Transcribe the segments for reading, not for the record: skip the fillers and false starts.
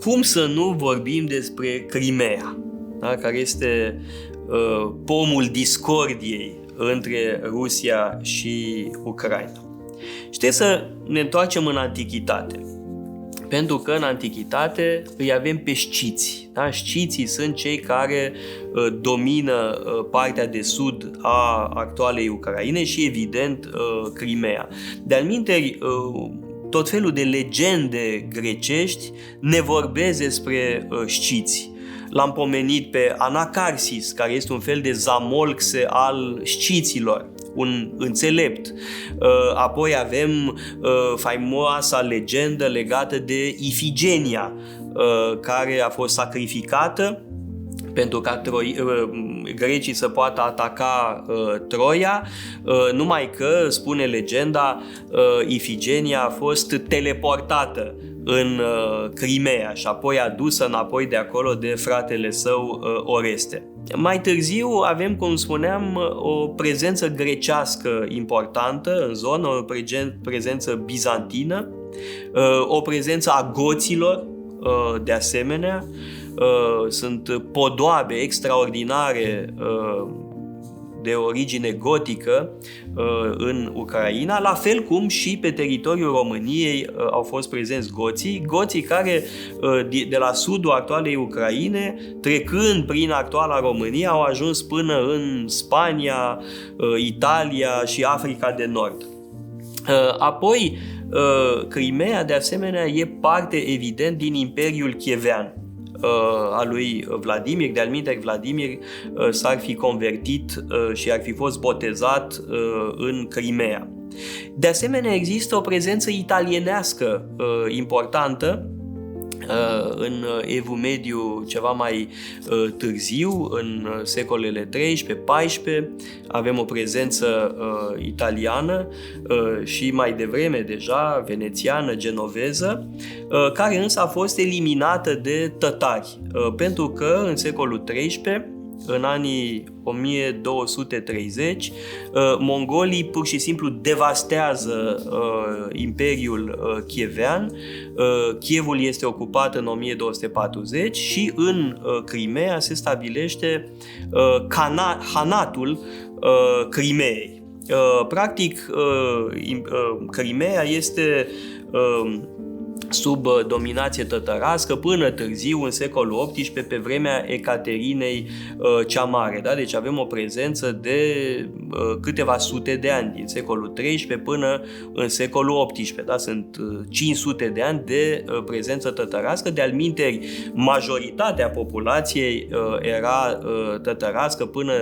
cum să nu vorbim despre Crimea, da? Care este pomul discordiei între Rusia și Ucraina. Și trebuie să ne întoarcem în Antichitate. Pentru că în Antichitate îi avem pe sciți. Da? Sciții sunt cei care domină partea de sud a actualei Ucraine și, evident, Crimea. De-al minteri, tot felul de legende grecești ne vorbesc despre sciți. L-am pomenit pe Anacarsis, care este un fel de Zamolxe al sciților, un înțelept. Apoi avem faimoasa legendă legată de Ifigenia, care a fost sacrificată pentru ca grecii să poată ataca Troia, numai că, spune legenda, Ifigenia a fost teleportată în Crimea și apoi adusă înapoi de acolo de fratele său Oreste. Mai târziu avem, cum spuneam, o prezență grecească importantă în zonă, o prezență bizantină, o prezență a goților, de asemenea. Sunt podoabe extraordinare de origine gotică în Ucraina, la fel cum și pe teritoriul României au fost prezenți goții care de la sudul actualei Ucraine, trecând prin actuala România, au ajuns până în Spania, Italia și Africa de Nord. Apoi, Crimea, de asemenea, e parte evident din Imperiul Chievean a lui Vladimir. De-al minteri, Vladimir s-ar fi convertit și ar fi fost botezat în Crimea. De asemenea, există o prezență italienească importantă în Evul Mediu ceva mai târziu, în secolele 13-14, avem o prezență italiană și mai devreme deja venețiană, genoveză, care însă a fost eliminată de tătari, pentru că în secolul 13, în anii 1230, mongolii pur și simplu devastează Imperiul Chievean. Chievul este ocupat în 1240 și în Crimea se stabilește Hanatul Crimeei. Practic, Crimea este sub dominație tătărască până târziu, în secolul XVIII, pe vremea Ecaterinei cea Mare. Da? Deci avem o prezență de câteva sute de ani, din secolul XIII până în secolul XVIII. Da? Sunt 500 de ani de prezență tătărască. De-al minteri, majoritatea populației era tătărască până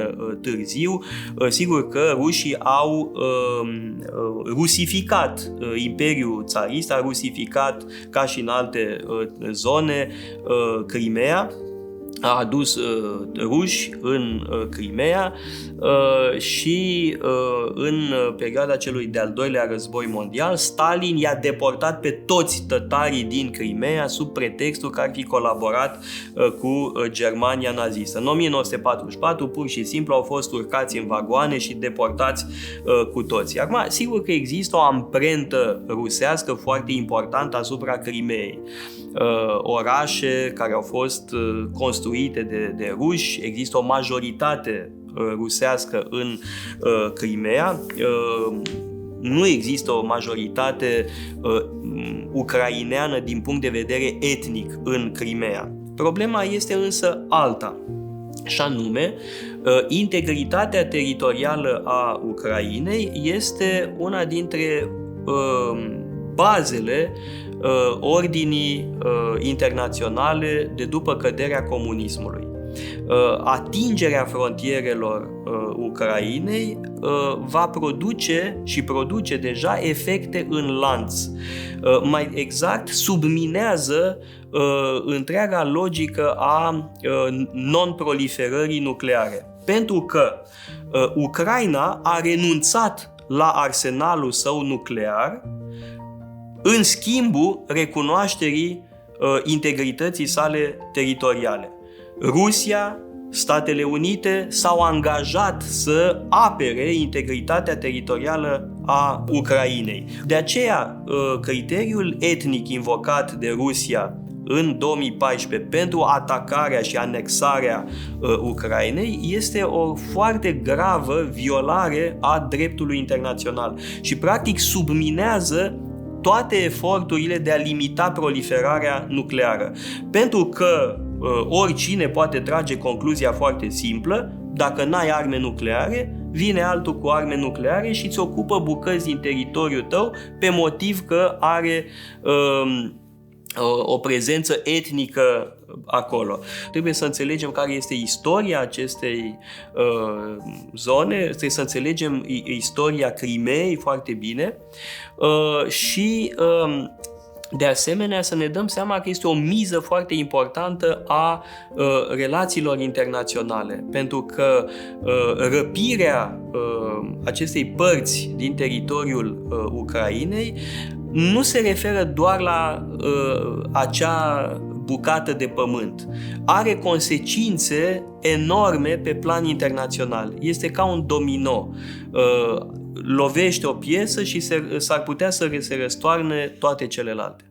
târziu. Sigur că rușii au rusificat Imperiul Țarist, a rusificat, ca și în alte zone, Crimea, a adus ruși în Crimea și în perioada celui de-al doilea război mondial, Stalin i-a deportat pe toți tătarii din Crimea sub pretextul că ar fi colaborat cu Germania nazistă. În 1944, pur și simplu, au fost urcați în vagoane și deportați cu toții. Acum, sigur că există o amprentă rusească foarte importantă asupra Crimeei. Orașe care au fost construite de ruși, există o majoritate rusească în Crimea, nu există o majoritate ucraineană din punct de vedere etnic în Crimea. Problema este însă alta, și anume, integritatea teritorială a Ucrainei este una dintre bazele ordinii internaționale de după căderea comunismului. Atingerea frontierelor Ucrainei va produce și produce deja efecte în lanț. Mai exact, subminează întreaga logică a non-proliferării nucleare. Pentru că Ucraina a renunțat la arsenalul său nuclear în schimbul recunoașterii integrității sale teritoriale. Rusia, Statele Unite s-au angajat să apere integritatea teritorială a Ucrainei. De aceea, criteriul etnic invocat de Rusia în 2014 pentru atacarea și anexarea Ucrainei este o foarte gravă violare a dreptului internațional și practic subminează toate eforturile de a limita proliferarea nucleară. Pentru că oricine poate trage concluzia foarte simplă: dacă n-ai arme nucleare, vine altul cu arme nucleare și îți ocupă bucăți din teritoriul tău pe motiv că are o prezență etnică acolo. Trebuie să înțelegem care este istoria acestei zone, trebuie să înțelegem istoria Crimeei foarte bine și de asemenea să ne dăm seama că este o miză foarte importantă a relațiilor internaționale, pentru că răpirea acestei părți din teritoriul Ucrainei nu se referă doar la acea bucată de pământ. Are consecințe enorme pe plan internațional. Este ca un domino. Lovește o piesă și s-ar putea să se răstoarne toate celelalte.